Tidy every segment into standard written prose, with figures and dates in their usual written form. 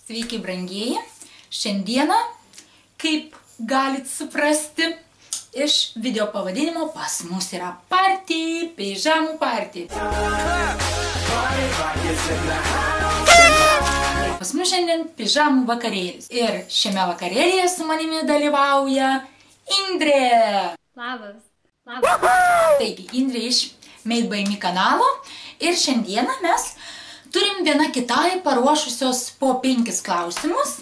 Sveiki, brangieji. Šiandieną, kaip galit suprasti, iš video pavadinimo pas mus yra party, pižamų party. Pas mus šiandien pižamų vakarėlis. Ir šiame vakarėlyje su manimi dalyvauja Indrė. Labas. Labas. Taigi, Indrė iš Made by Me kanalo. Ir šiandieną mes turim viena kitai paruošusios po 5 klausimus.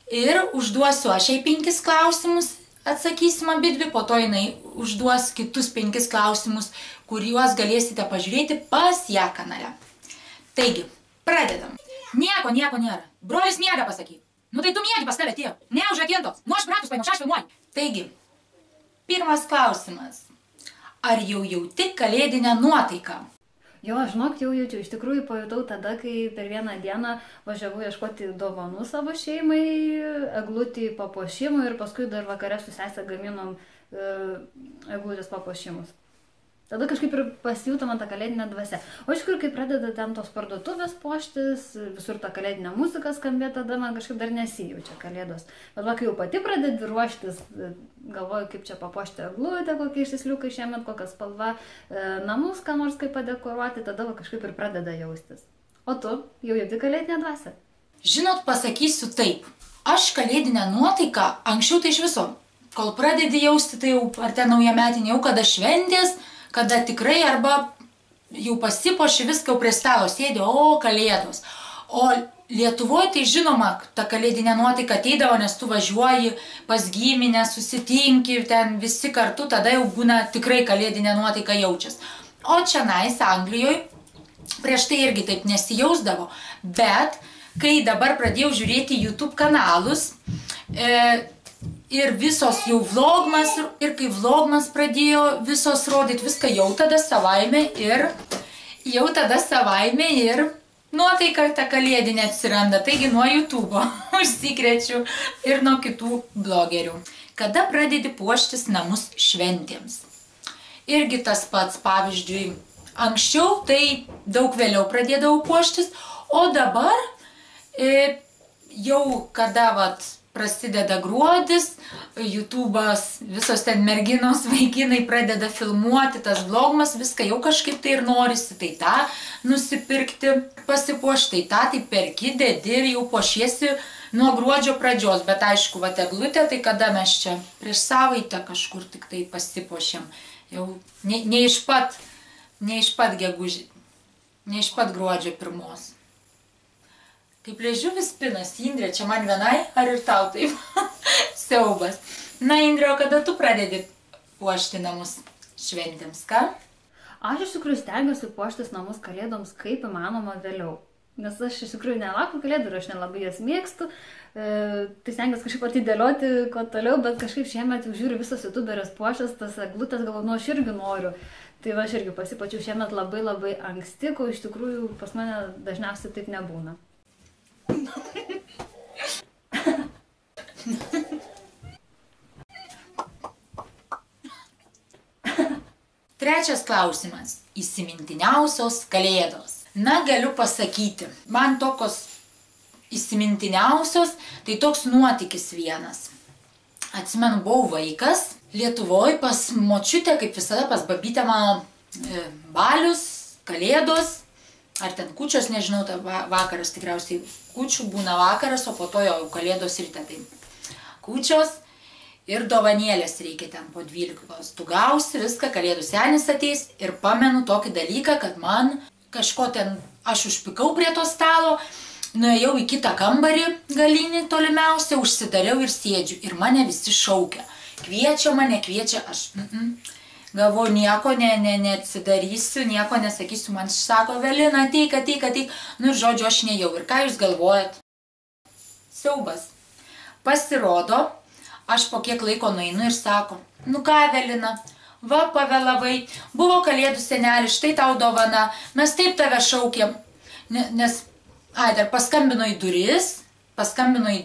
Ir užduosiu aš jai 5 klausimus, atsakysim abidvi, po to jinai užduos kitus 5 klausimus, kuriuos galėsite pažiūrėti pas ją kanale. Taigi, pradedam. Nieko nėra. Brolis miega pasakyk. Nu tai tu miegi pas tave tie. Ne užrakintos. Nu aš pratus paėmiau, aš filmuoju. Taigi, pirmas klausimas. Ar jau jauti kalėdinę nuotaiką? Jo, žinok, jau jaučiu. Iš tikrųjų pajutau tada, kai per vieną dieną važiavau ieškoti dovanų savo šeimai, eglutį papuošimų ir paskui dar vakare su sese gaminom eglutės papuošimus. Tada kažkaip ir pasijuto man tą kalėdinę dvasią. O iš tikrųjų, kai pradeda ten tos parduotuvės puoštis, visur ta kalėdinė muzika skambė, tada man kažkaip dar nesijaučia kalėdos. Bet va, kai jau pati pradedi ruoštis, galvoju, kaip čia papuošti eglutę, kokie išsisliukai šiemet, kokią spalvą, namus, ką nors kaip padekoruoti, tada va, kažkaip ir pradeda jaustis. O tu jau jauti kalėdinę dvasią? Žinot, pasakysiu taip. Aš kalėdinę nuotaiką anksčiau tai iš viso. Kol pradedi jausti, tai jau ar ten naujametinė, jau kada šventės, kada tikrai arba jau pasipuoši viską jau prie stalo sėdi, o kalėdos. O Lietuvoje tai žinoma, ta kalėdinė nuotaika ateidavo, nes tu važiuoji pas giminę, susitinki, ten visi kartu, tada jau būna tikrai kalėdinė nuotaika jaučias. O čianais Anglijoje prieš tai irgi taip nesijausdavo, bet kai dabar pradėjau žiūrėti YouTube kanalus, ir visos jau vlogmas, ir kai vlogmas pradėjo visos rodyti viską, jau tada savaime ir nuotaika ta kalėdinė atsiranda. Taigi nuo YouTube'o užsikrečiu ir nuo kitų blogerių. Kada pradedi puoštis namus šventėms? Irgi tas pats, pavyzdžiui, anksčiau tai daug vėliau pradėdavau puoštis, o dabar jau kada prasideda gruodis, YouTube'as, visos ten merginos, vaikinai pradeda filmuoti tas vlogmas, viską jau kažkaip tai ir norisi, tai tą nusipirkti, pasipuošti, tai perki, dedi ir jau puošiesi nuo gruodžio pradžios, bet aišku, va eglutė, tai kada mes čia prieš savaitę kažkur tik tai pasipuošėm, jau ne iš pat gegužės, ne iš pat gruodžio 1. Kaip liežuvis pinas, Indrė, čia man vienai, ar ir tau taip? Siaubas. Na, Indrė, o kada tu pradedi puošti namus šventėms, ką? Aš iš tikrųjų stengiuosi puoštis namus kalėdoms kaip įmanoma vėliau. Nes aš iš tikrųjų nelaukiu kalėdų ir aš nelabai jas mėgstu. Tai stengiuosi kažkaip atidėlioti kuo toliau, bet kažkaip šiemet jau žiūriu visos youtuberės puošęs, tas eglutės, galvoju, nu aš irgi noriu. Tai va, aš irgi pasipačiau šiemet labai anksti, ko iš tikrųjų pas mane dažniausiai taip nebūna. Trečias klausimas. Įsimintiniausios kalėdos. Na, galiu pasakyti, man tokios įsimintiniausios, tai toks nuotykis vienas. Atsimenu, buvau vaikas, Lietuvoje pas močiutę, kaip visada pas babytę mano balius, kalėdos, ar ten kūčios, nežinau, tai vakaras tikriausiai kūčių būna vakaras, o po to jau kalėdos ryte, tai kūčios ir dovanėlės reikia ten po 12. Tu gausi viską, kalėdų senis ateis ir pamenu tokį dalyką, kad man kažko ten, aš užpikau prie to stalo, nuėjau į kitą kambarį galinį tolimiausią, užsidariau ir sėdžiu ir mane visi šaukia. Kviečia mane, aš... Galvoju, nieko neatsidarysiu, nieko nesakysiu, man sako, Evelina, ateik. Nu ir žodžiu, aš nejau. Ir ką jūs galvojat? Siaubas. Pasirodo, aš po kiek laiko nueinu ir sako, nu ką, Evelina, va, pavėlavai, buvo kalėdų senelis, štai tau dovana, mes taip tave šaukėm. Nes, dar paskambino į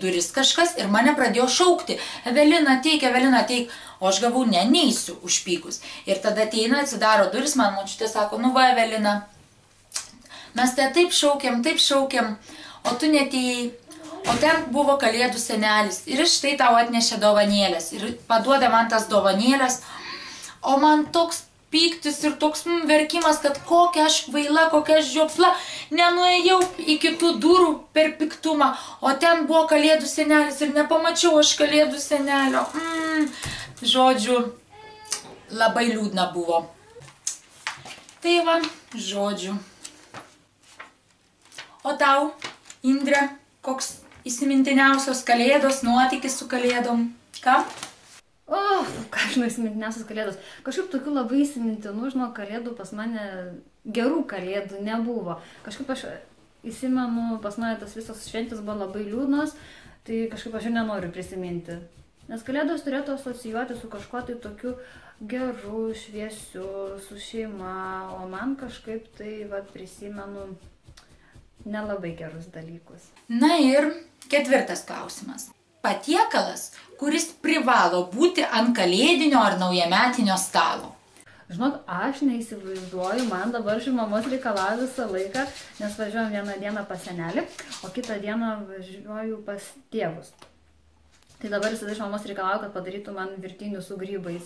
duris kažkas ir mane pradėjo šaukti. Evelina, ateik. O aš gavau, neisiu užpykus. Ir tada ateina, atsidaro duris, man močiutė sako, nu va, Evelina, mes te taip šaukiam, o tu neatėjai. O ten buvo kalėdų senelis ir štai tau atnešė dovanėlės ir paduoda man tas dovanėlės, o man toks pyktis ir toks verkimas, kad kokia aš kvaila, kokia aš žiopla, nenuėjau iki tų durų per piktumą, o ten buvo kalėdų senelis ir nepamačiau aš kalėdų senelio. Žodžiu, labai liūdna buvo. Tai va, žodžiu. O tau, Indre, koks įsimintiniausios kalėdos, nuotykis su kalėdom? Ką? Ką žinau, įsimintiniausios kalėdos. Kažkaip tokių labai įsimintinų, žinau, kalėdų pas mane, gerų kalėdų nebuvo. Kažkaip aš įsimenu, pas mane tas visos šventės buvo labai liūdnos, tai kažkaip aš ir nenoriu prisiminti. Nes kalėdos turėtų asocijuoti su kažkuo tai tokiu geru, šviesiu, su šeima, o man kažkaip tai prisimenu nelabai gerus dalykus. Na ir 4. klausimas. Patiekalas, kuris privalo būti ant kalėdinio ar naujametinio stalo. Žinok, aš neįsivaizduoju, man dabar ši mamos reikalauja visą laiką, nes važiuojam vieną dieną pas senelį, o kitą dieną važiuoju pas tėvus. Tai dabar visada iš mamos reikalauja, kad padarytų man virtinių su grybais.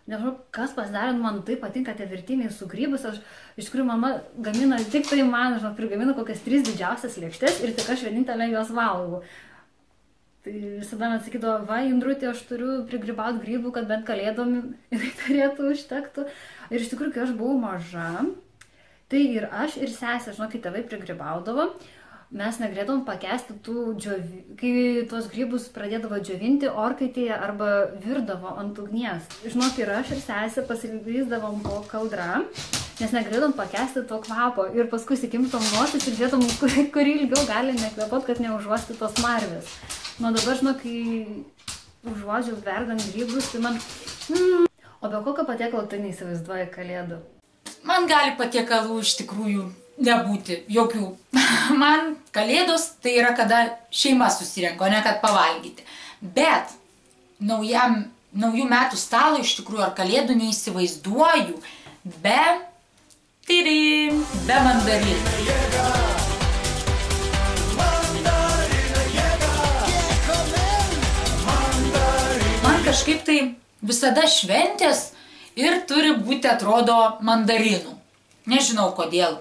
Nežinau, kas pasidarė, man taip patinka tie virtiniai su grybais, aš iš tikrųjų mama gamina tik tai man, žinok, prigamina kokias 3 didžiausias lėkštes ir tik aš vienintelė juos valgau. Tai visada man sakydavo, va, Indrutė, aš turiu prigrybauti grybų, kad bent kalėdom jinai turėtų užtektų. Ir iš tikrųjų, kai aš buvau maža, tai ir aš, ir sesė, žinok, kai tėvai prigrybaudavo, mes negalėdavom pakęsti kai tuos grybus pradėdavo džiovinti orkaitėje arba virdavo ant ugnies. Žinok, ir aš, ir sesė pasilysdavom po kaldrą, nes negalėdavom pakęsti to kvapo. Ir paskui sikimtom nosis ir žiūrėtum, kurį ilgiau gali nekvėpot, kad neužuosti tos smarvės. Nuo dabar, žinok, kai užuodžiu verdant grybus, tai man... O be kokio patiekalo tai neįsivaizduoja kalėdų? Man gali patiekalų iš tikrųjų nebūti, jokių. Man kalėdos tai yra, kada šeima susirenka, o ne kad pavalgyti. Bet naujų metų stalo iš tikrųjų ar kalėdų neįsivaizduoju be mandarinų. Kažkaip tai visada šventės ir turi būti, atrodo, mandarinų. Nežinau kodėl.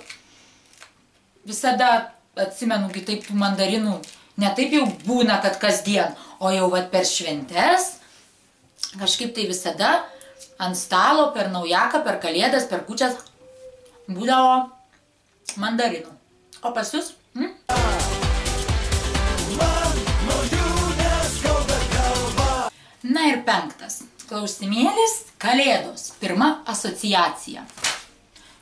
Visada atsimenu, kai taip tų mandarinų ne taip jau būna, kad kasdien, o jau per šventės kažkaip tai visada ant stalo per naujaką, per kalėdas, per kūčias būdavo mandarinų. O pas jūs? Na ir 5. klausimėlis. Kalėdos. Pirma asociacija.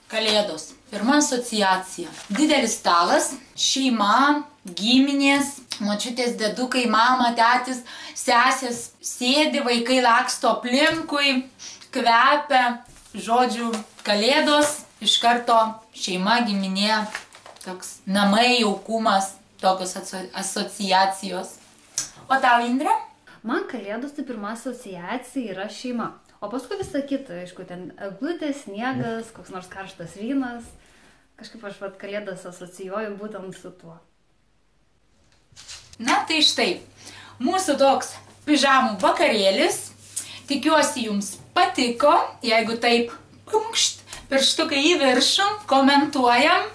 Kalėdos. Pirma asociacija. Didelis stalas, šeima, giminės, močiutės, dedukai, mama, tetis, sesės, sėdi, vaikai laksto aplinkui, kvepia, žodžiu, kalėdos, iš karto šeima, giminė, toks namai, jaukumas, tokios asociacijos. O tau, Indre? Man kalėdos tai pirma asociacija yra šeima. O paskui visą kitą, aišku, ten eglutės, sniegas, koks nors karštas vynas. Kažkaip aš kalėdas asocijuoju būtent su tuo. Na tai štai, mūsų toks pižamų vakarėlis. Tikiuosi jums patiko. Jeigu taip, pirštukai į viršų, komentuojam.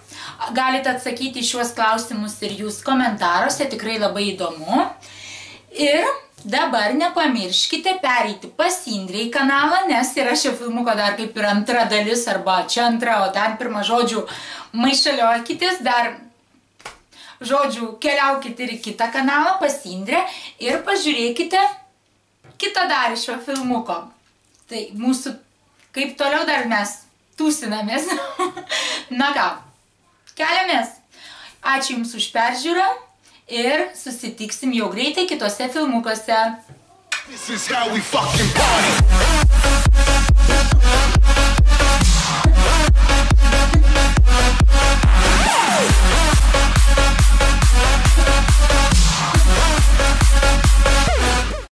Galite atsakyti šiuos klausimus ir jūs komentaruose, tikrai labai įdomu. Ir dabar nepamirškite pereiti pas Indrę į kanalą, nes yra šio filmuko dar kaip ir antra dalis, arba čia antra, o ten pirma, žodžiu, maišaliokitės, dar, žodžiu, keliaukite ir į kitą kanalą pas Indrę ir pažiūrėkite kitą dar šio filmuko. Tai mūsų, kaip toliau dar mes tūsinamės. Na ką, keliamės. Ačiū Jums už peržiūrą. Ir susitiksim jau greitai kitose filmukuose.